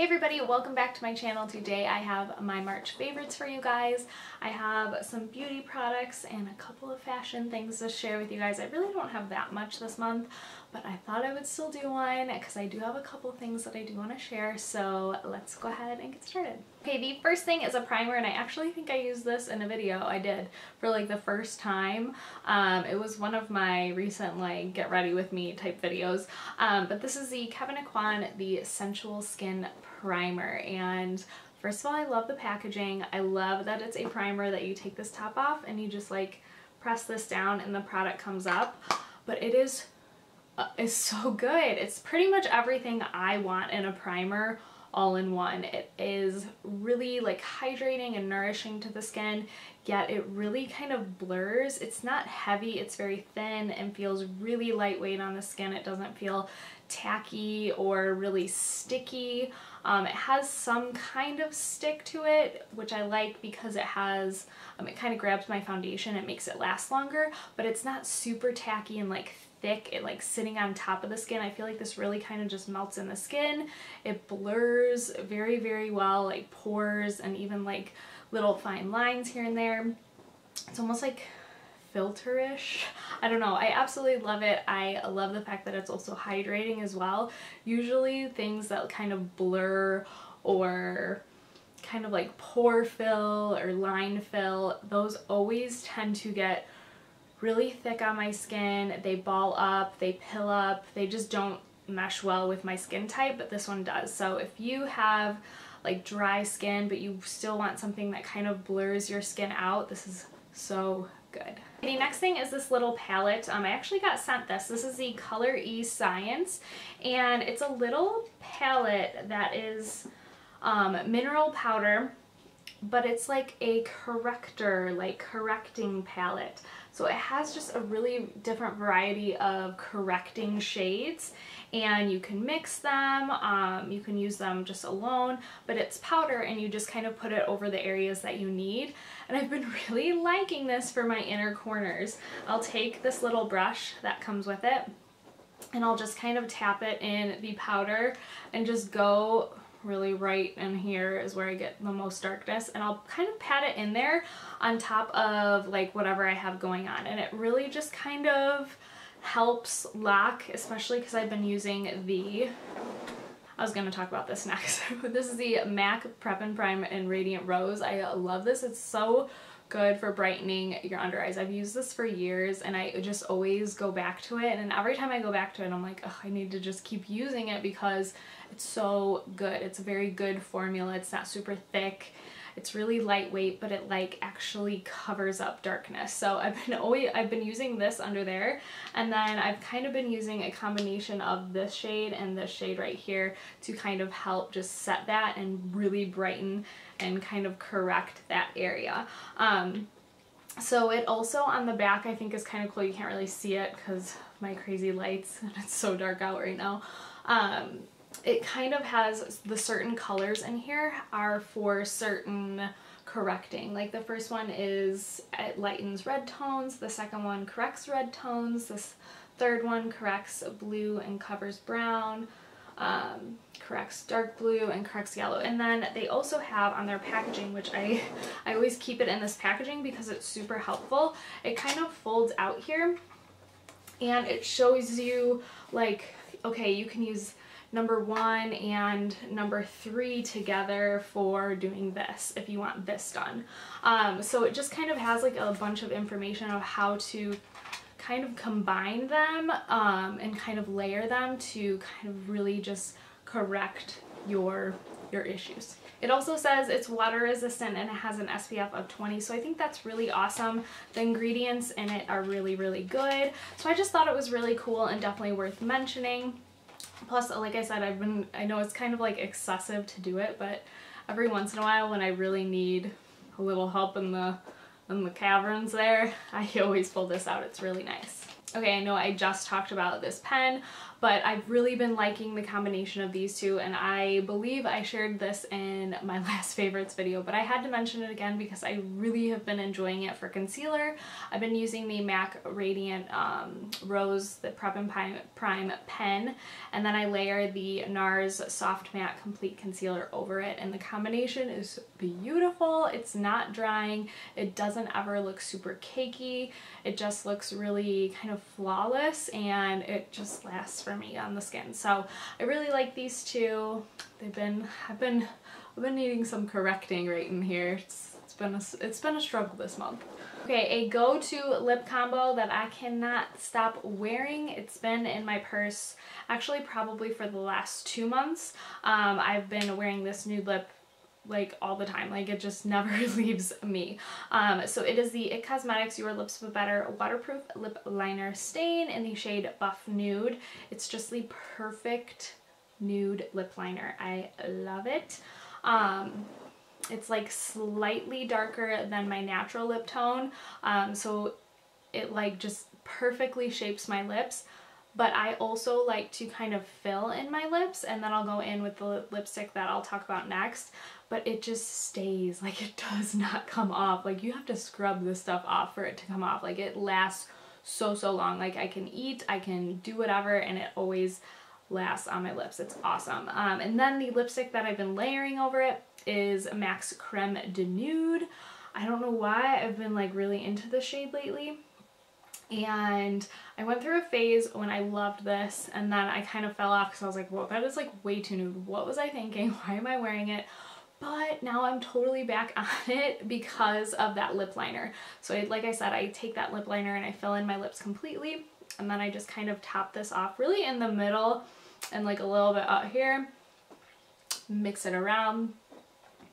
Hey everybody, welcome back to my channel. Today I have my March favorites for you guys. I have some beauty products and a couple of fashion things to share with you guys. I really don't have that much this month, but I thought I would still do one because I do have a couple of things that I do want to share, so let's go ahead and get started. Okay, the first thing is a primer, and I actually think I used this in a video I did for like the first time. It was one of my recent like get ready with me type videos, but this is the Kevyn Aucoin the Sensual Skin Primer, and first of all, I love the packaging. I love that it's a primer that you take this top off and you just like press this down and the product comes up, but it is so good. It's pretty much everything I want in a primer all in one. It is really like hydrating and nourishing to the skin, yet it really kind of blurs. It's not heavy, it's very thin and feels really lightweight on the skin. It doesn't feel tacky or really sticky. It has some kind of stick to it, which I like because it has, it kind of grabs my foundation, it makes it last longer, but it's not super tacky and like thick, it like sitting on top of the skin. I feel like this really kind of just melts in the skin. It blurs very, very well, like pores and even like little fine lines here and there. It's almost like filter-ish. I don't know. I absolutely love it. I love the fact that it's also hydrating as well. Usually things that kind of blur or kind of like pore fill or line fill, those always tend to get really thick on my skin. They ball up, they pill up, they just don't mesh well with my skin type, but this one does. So if you have like dry skin but you still want something that kind of blurs your skin out, this is so good. The next thing is this little palette. I actually got sent this. This is the Color E Science, and it's a little palette that is mineral powder, but it's like a corrector, like correcting palette. So it has just a really different variety of correcting shades, and you can mix them, you can use them just alone, but it's powder and you just kind of put it over the areas that you need. And I've been really liking this for my inner corners. I'll take this little brush that comes with it and I'll just kind of tap it in the powder and just go really right in here is where I get the most darkness, and I'll kind of pat it in there on top of like whatever I have going on, and it really just kind of helps lock, especially because I've been using the, I was going to talk about this next, but this is the MAC Prep and Prime in Radiant Rose. I love this. It's so good for brightening your under eyes. I've used this for years and I just always go back to it, and every time I go back to it I'm like, oh, I need to just keep using it because it's so good. It's a very good formula. It's not super thick. It's really lightweight, but it like actually covers up darkness. So I've been using this under there, and then I've kind of been using a combination of this shade and this shade right here to kind of help just set that and really brighten and kind of correct that area. So it also on the back I think is kind of cool. You can't really see it because my crazy lights and it's so dark out right now. It kind of has the certain colors in here are for certain correcting. Like the first one is it lightens red tones, the second one corrects red tones, this third one corrects blue and covers brown, corrects dark blue and corrects yellow. And then they also have on their packaging, which I always keep it in this packaging because it's super helpful, it kind of folds out here and it shows you like, okay, you can use number 1 and number 3 together for doing this if you want this done. So it just kind of has like a bunch of information of how to kind of combine them and kind of layer them to kind of really just correct your issues. It also says it's water resistant and it has an SPF of 20, so I think that's really awesome. The ingredients in it are really, really good. So I just thought it was really cool and definitely worth mentioning. Plus, like I said, I know it's kind of like excessive to do it, but every once in a while when I really need a little help in the caverns there, I always pull this out. It's really nice. Okay, I know I just talked about this pen, but I've really been liking the combination of these two, and I believe I shared this in my last favorites video, but I had to mention it again because I really have been enjoying it for concealer. I've been using the MAC Radiant Rose, the Prep and Prime pen, and then I layer the NARS Soft Matte Complete Concealer over it, and the combination is beautiful. It's not drying. It doesn't ever look super cakey. It just looks really kind of flawless, and it just lasts for me on the skin. So I really like these two. I've been needing some correcting right in here. It's been a struggle this month. Okay, a go-to lip combo that I cannot stop wearing. It's been in my purse actually probably for the last 2 months. I've been wearing this nude lip like all the time, like it just never leaves me. So it is the IT Cosmetics Your Lips But Better Waterproof Lip Liner Stain in the shade Buff Nude. It's just the perfect nude lip liner. I love it. It's like slightly darker than my natural lip tone, so it like just perfectly shapes my lips. But I also like to kind of fill in my lips, and then I'll go in with the lipstick that I'll talk about next. But it just stays, like it does not come off. Like you have to scrub this stuff off for it to come off. Like it lasts so long. Like I can eat, I can do whatever, and it always lasts on my lips. It's awesome. And then the lipstick that I've been layering over it is MAC's Creme de Nude. I don't know why I've been like really into this shade lately. And I went through a phase when I loved this, and then I kind of fell off because I was like, whoa, that is like way too nude. What was I thinking? Why am I wearing it? But now I'm totally back on it because of that lip liner. So like I said, I take that lip liner and I fill in my lips completely, and then I just kind of top this off really in the middle and like a little bit out here. Mix it around.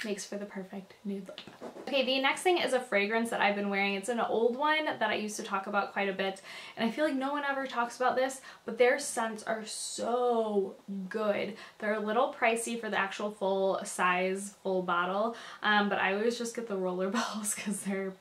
Makes for the perfect nude lip. Okay, the next thing is a fragrance that I've been wearing. It's an old one that I used to talk about quite a bit, and I feel like no one ever talks about this, but their scents are so good. They're a little pricey for the actual full size, full bottle, but I always just get the rollerballs because they're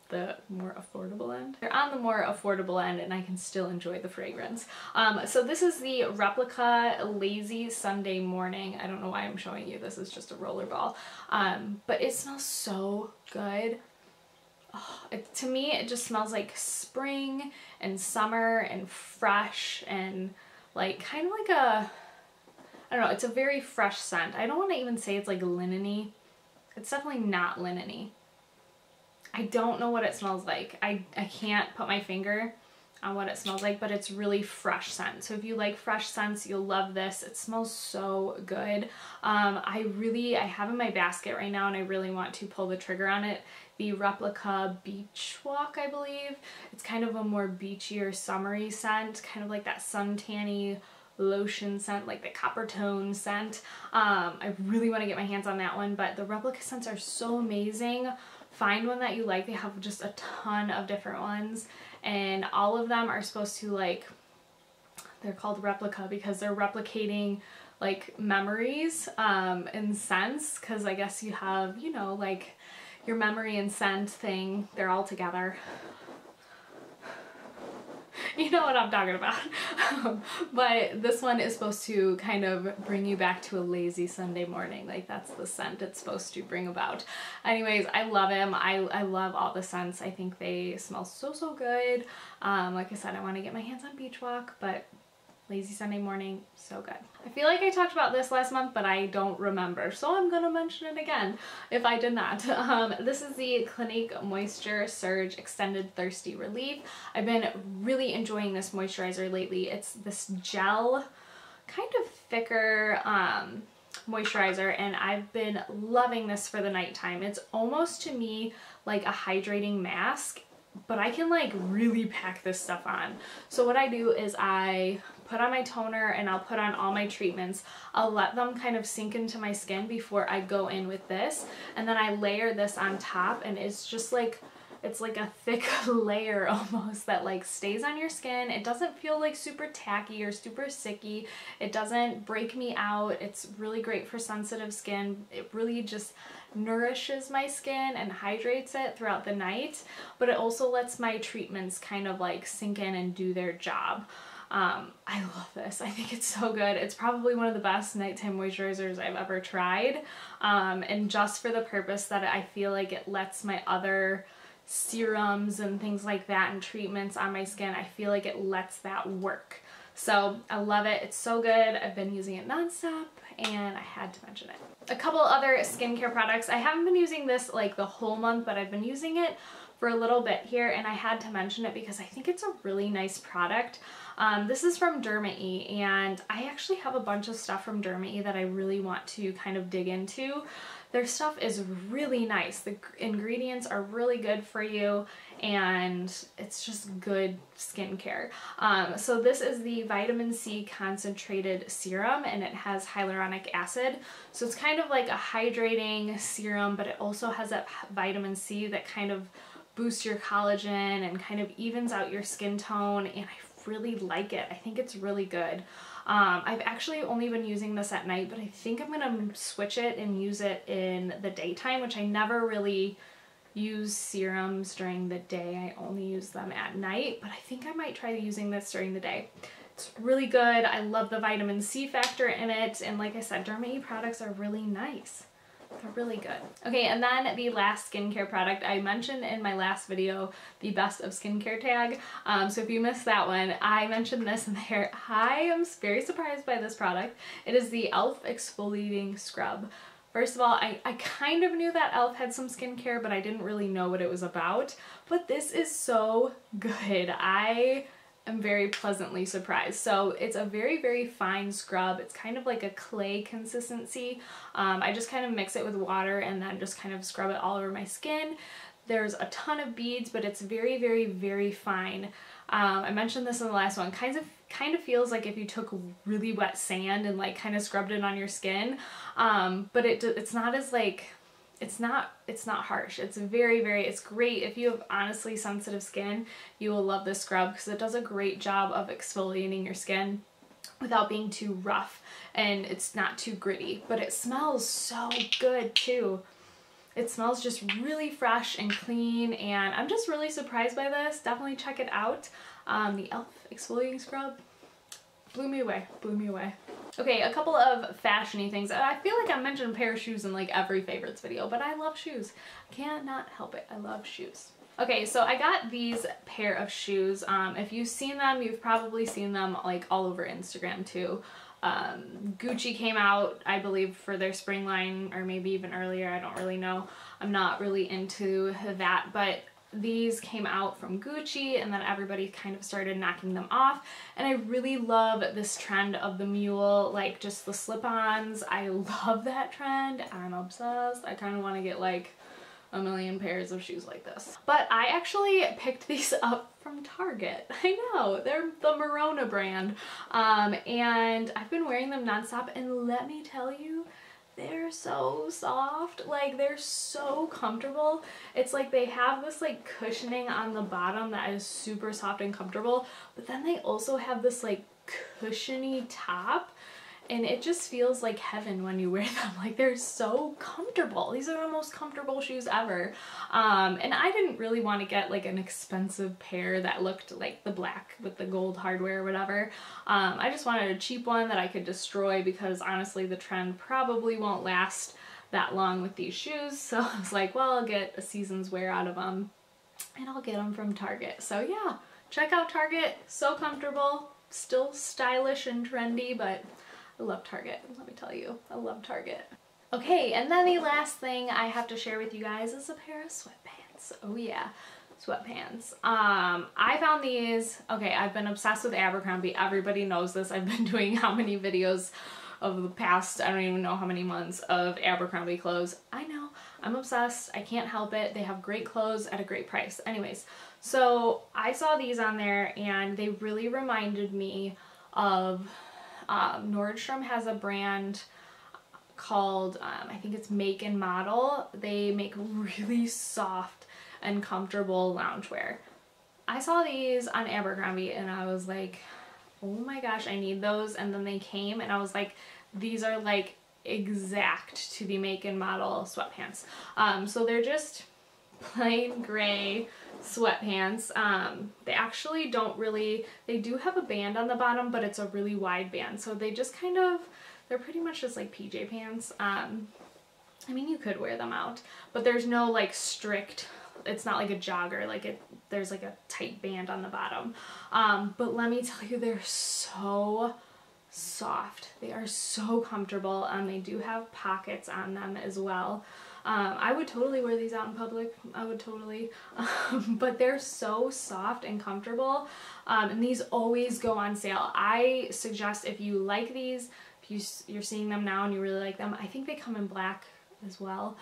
the more affordable end. They're on the more affordable end, and I can still enjoy the fragrance. So this is the Replica Lazy Sunday Morning. I don't know why I'm showing you this, is just a rollerball. But it smells so good. Oh, to me, it just smells like spring and summer and fresh and like kind of like a, I don't know, it's a very fresh scent. I don't want to even say it's like linen-y. It's definitely not linen-y. I don't know what it smells like. I can't put my finger on what it smells like, but it's really fresh scent. So if you like fresh scents, you'll love this. It smells so good. I have in my basket right now, and I really want to pull the trigger on it. The Replica Beach Walk, I believe. It's kind of a more beachier, summery scent, kind of like that suntanny lotion scent, like the copper tone scent. I really want to get my hands on that one, but the Replica scents are so amazing. Find one that you like. They have just a ton of different ones, and all of them are supposed to, like, they're called Replica because they're replicating like memories and scents, because I guess you have, you know, like your memory and scent thing, they're all together. You know what I'm talking about. But this one is supposed to kind of bring you back to a lazy Sunday morning. Like that's the scent it's supposed to bring about. Anyways, I love him. I love all the scents. I think they smell so good. Like I said, I want to get my hands on Beach Walk, but lazy Sunday morning, so good. I feel like I talked about this last month, but I don't remember, so I'm gonna mention it again if I did not. This is the Clinique Moisture Surge Extended Thirsty Relief. I've been really enjoying this moisturizer lately. It's this gel, kind of thicker moisturizer, and I've been loving this for the nighttime. It's almost to me like a hydrating mask, but I can like really pack this stuff on. So what I do is I put on my toner and I'll put on all my treatments. I'll let them kind of sink into my skin before I go in with this, and then I layer this on top, and it's just like, it's like a thick layer almost that like stays on your skin. It doesn't feel like super tacky or super sticky. It doesn't break me out. It's really great for sensitive skin. It really just nourishes my skin and hydrates it throughout the night, but it also lets my treatments kind of like sink in and do their job. I love this. I think it's so good. It's probably one of the best nighttime moisturizers I've ever tried. And just for the purpose that I feel like it lets my other serums and things like that and treatments on my skin, I feel like it lets that work. So I love it. It's so good. I've been using it nonstop and I had to mention it. A couple other skincare products. I haven't been using this like the whole month, but I've been using it for a little bit here and I had to mention it because I think it's a really nice product. This is from Derma-E and I actually have a bunch of stuff from Derma-E that I really want to kind of dig into. Their stuff is really nice. The ingredients are really good for you and it's just good skincare. So this is the vitamin C concentrated serum and it has hyaluronic acid. So it's kind of like a hydrating serum, but it also has that vitamin C that kind of boosts your collagen and kind of evens out your skin tone, and I really like it. I think it's really good. I've actually only been using this at night, but I think I'm gonna switch it and use it in the daytime, which I never really use serums during the day. I only use them at night, but I think I might try using this during the day. It's really good. I love the vitamin C factor in it, and like I said, Derma-E products are really nice. They're really good. Okay, and then the last skincare product I mentioned in my last video, the best of skincare tag. So if you missed that one, I mentioned this in there. I am very surprised by this product. It is the e.l.f. exfoliating scrub. First of all, I kind of knew that e.l.f. had some skincare, but I didn't really know what it was about. But this is so good. I am very pleasantly surprised. So it's a very, very fine scrub. It's kind of like a clay consistency. I just kind of mix it with water and then just kind of scrub it all over my skin. There's a ton of beads, but it's very, very, very fine. I mentioned this in the last one. Kind of feels like if you took really wet sand and like kind of scrubbed it on your skin. But it's not as like, it's not harsh. It's it's great. If you have honestly sensitive skin, you will love this scrub because it does a great job of exfoliating your skin without being too rough, and it's not too gritty, but it smells so good too. It smells just really fresh and clean, and I'm just really surprised by this. Definitely check it out. The e.l.f. exfoliating scrub blew me away, blew me away. Okay, a couple of fashiony things. I feel like I mentioned a pair of shoes in like every favorites video, but I love shoes. Cannot help it. I love shoes. Okay, so I got these pair of shoes. If you've seen them, you've probably seen them like all over Instagram too. Gucci came out, I believe, for their spring line, or maybe even earlier. I don't really know. I'm not really into that, but these came out from Gucci and then everybody kind of started knocking them off, and I really love this trend of the mule, like just the slip-ons. I love that trend. I'm obsessed. I kind of want to get like a million pairs of shoes like this. But I actually picked these up from Target. I know, they're the Merona brand, and I've been wearing them nonstop, and let me tell you, they're so soft. Like, they're so comfortable. It's like they have this like cushioning on the bottom that is super soft and comfortable, but then they also have this like cushiony top, and it just feels like heaven when you wear them. Like, they're so comfortable. These are the most comfortable shoes ever. And I didn't really want to get like an expensive pair that looked like the black with the gold hardware or whatever. I just wanted a cheap one that I could destroy because honestly the trend probably won't last that long with these shoes. So I was like, well, I'll get a season's wear out of them and I'll get them from Target. So yeah, check out Target. So comfortable, still stylish and trendy, but I love Target, let me tell you. I love Target. Okay, and then the last thing I have to share with you guys is a pair of sweatpants. Oh yeah, sweatpants. I found these, okay, I've been obsessed with Abercrombie. Everybody knows this. I've been doing how many videos of the past, I don't even know how many months, of Abercrombie clothes. I know, I'm obsessed. I can't help it. They have great clothes at a great price. Anyways, so I saw these on there and they really reminded me of Nordstrom has a brand called, I think it's Make and Model. They make really soft and comfortable loungewear. I saw these on Abercrombie and I was like, oh my gosh, I need those. And then they came and I was like, these are like exact to the Make and Model sweatpants. So they're just plain gray sweatpants. They actually don't really, they do have a band on the bottom, but it's a really wide band. So they just kind of, they're pretty much just like PJ pants. I mean, you could wear them out, but there's no like strict, it's not like a jogger, like there's like a tight band on the bottom. But let me tell you, they're so soft. They are so comfortable. They do have pockets on them as well. I would totally wear these out in public. I would totally. But they're so soft and comfortable. And these always go on sale. I suggest if you like these, if you're seeing them now and you really like them, I think they come in black as well.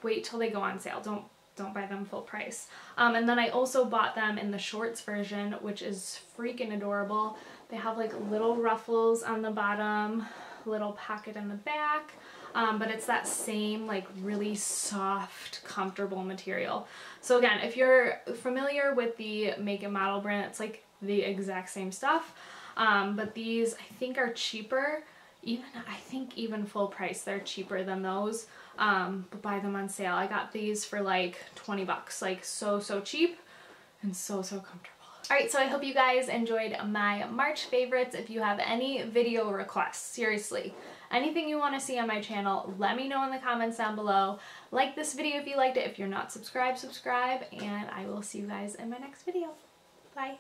Wait till they go on sale. Don't buy them full price. And then I also bought them in the shorts version, which is freaking adorable. They have like little ruffles on the bottom, little pocket in the back, but it's that same like really soft, comfortable material. So again, if you're familiar with the Make and Model brand, it's like the exact same stuff. But these I think are cheaper. I think even full price, they're cheaper than those. But buy them on sale. I got these for like 20 bucks, like so cheap and so comfortable. Alright, so I hope you guys enjoyed my March favorites. If you have any video requests, seriously, anything you want to see on my channel, let me know in the comments down below. Like this video if you liked it. If you're not subscribed, subscribe, and I will see you guys in my next video. Bye!